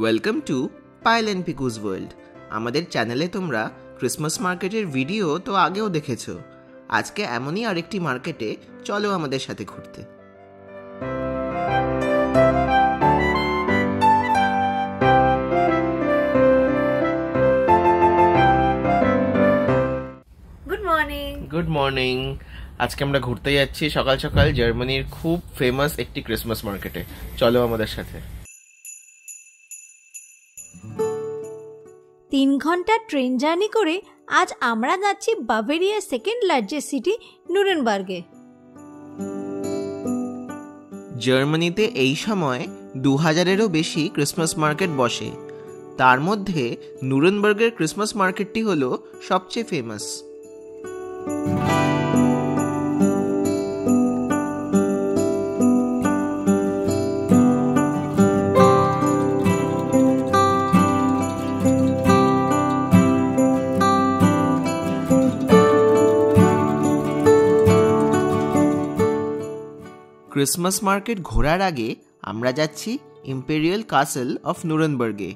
Welcome to Payel and Piku's world. আমাদের চ্যানেলে তোমরা ক্রিসমাস মার্কেটের ভিডিও তো আগেও দেখেছো। আজকে এমনই আরেকটি মার্কেটে চলো আমাদের সাথে ঘুরতে। Good morning. আজকে আমরা ঘুরতে যাচ্ছি সকাল সকাল জার্মানির খুব ফেমাস একটি ক্রিসমাস মার্কেটে। চলো আমাদের সাথে। 3 ঘন্টা ট্রেন জার্নি করে আজ আমরা যাচ্ছি বাভেরিয়ার সেকেন্ড লার্জেস্ট সিটি নুরেনবার্গে। জার্মানিতে এই সময় 2000-এরও বেশি ক্রিসমাস মার্কেট বসে। তার মধ্যে নুরেনবার্গের ক্রিসমাস মার্কেটটি হলো সবচেয়ে ফেমাস। ক্রিসমাস মার্কেট ঘোরার আগে আমরা যাচ্ছি ইম্পেরিয়াল কাসেল অফ নুরেনবার্গে।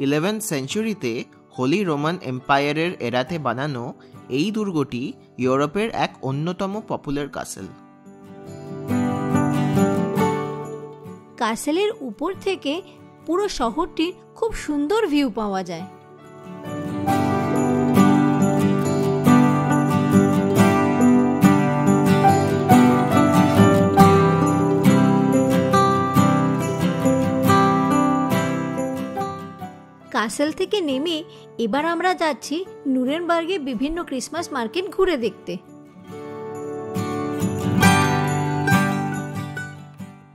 11th সেঞ্চুরিতে হোলি রোমান এম্পায়ারের এরাতে বানানো এই দুর্গটি ইউরোপের এক অন্যতম পপুলার কাসেল। কাসেলের উপর থেকে পুরো শহরটির খুব সুন্দর ভিউ পাওয়া যায়। কাসেল থেকে নেমে এবার আমরা যাচ্ছি নুরেনবার্গে বিভিন্ন ক্রিসমাস মার্কেট ঘুরে দেখতে।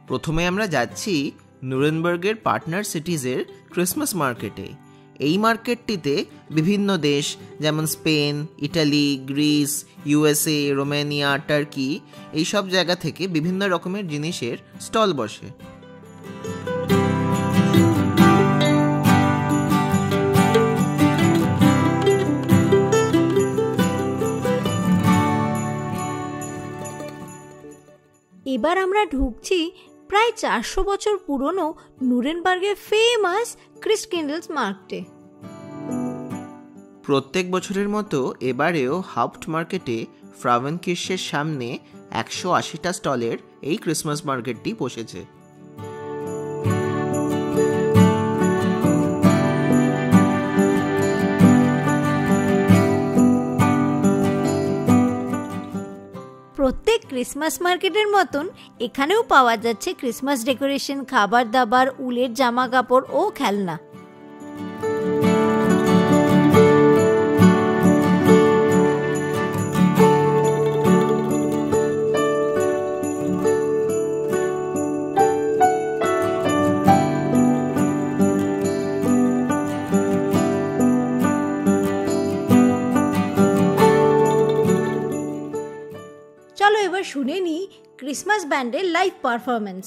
প্রথমে আমরা যাচ্ছি নুরেনবার্গের পার্টনার সিটিজের ক্রিসমাস মার্কেটে। এই মার্কেটটিতে বিভিন্ন দেশ যেমন Spain, Italy, Greece, USA, Romania, turkey এইসব জায়গা থেকে বিভিন্ন রকমের জিনিসের স্টল বসে। এবার আমরা ঢুকছি প্রায় 400 বছর পুরনো নুরেনবার্গের ফেমাস ক্রিস্টকিন্ডলস মার্কেটে। প্রত্যেক বছরের মতো এবারেও হাউপ্ট মার্কেটে ফ্রাভেনকির্শের সামনে 180টা স্টলের এই ক্রিসমাস মার্কেটটি বসেছে। প্রত্যেক ক্রিসমাস মার্কেটের মতন এখানেও পাওয়া যাচ্ছে ক্রিসমাস ডেকোরেশন, খাবার দাবার, উলের জামা কাপড় ও খেলনা। চলো এবার শুনে নিই ক্রিসমাস ব্যান্ডের লাইভ পারফরমেন্স।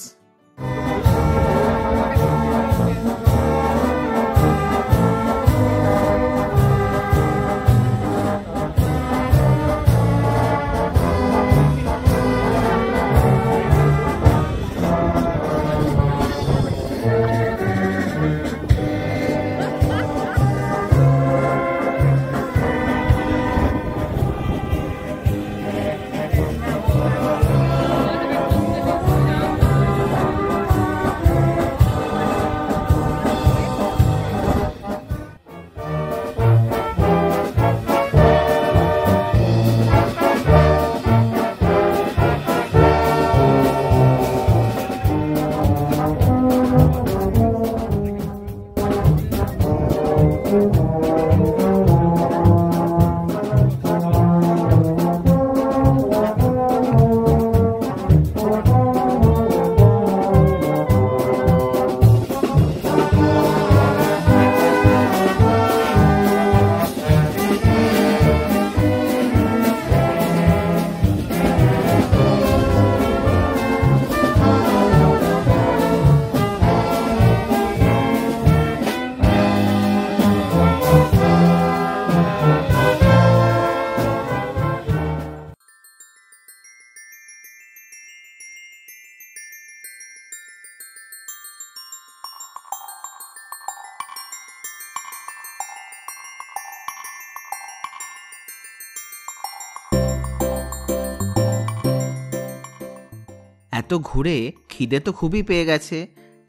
এত ঘুরে খিদে তো খুবই পেয়ে গেছে,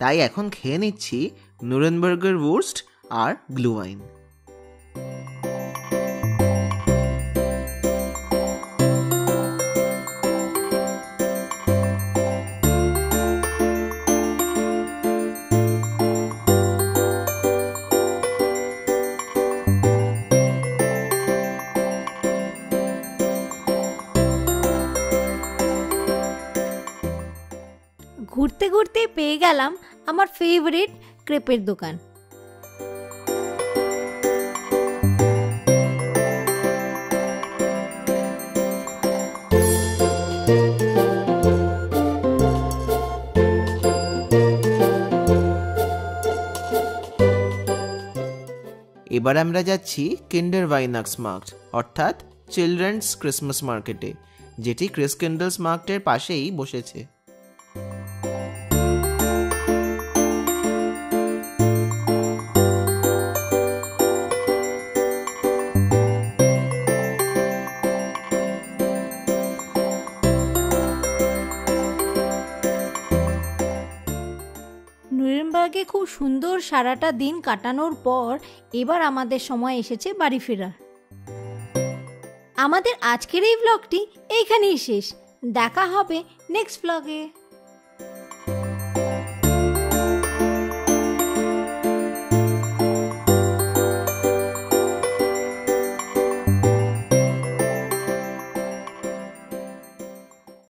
তাই এখন খেয়ে নিচ্ছি নুরেনবার্গের ওয়ার্স্ট আর গ্লুওয়াইন। ঘুরতে ঘুরতে পেয়ে গেলাম আমার ফেভারিট ক্রেপের দোকান। এবার আমরা যাচ্ছি কিন্ডার ভাইনাক্সমার্কট অর্থাৎ চিলড্রেন্স ক্রিসমাস মার্কেটে, যেটি ক্রিসকিন্ডলস মার্কেটের পাশেই বসেছে। নুরেনবার্গে খুব সুন্দর সারাটা দিন কাটানোর পর এবার আমাদের সময় এসেছে বাড়ি ফেরার। আমাদের আজকের এই ব্লগটি এইখানেই শেষ। দেখা হবে নেক্সট ব্লগে।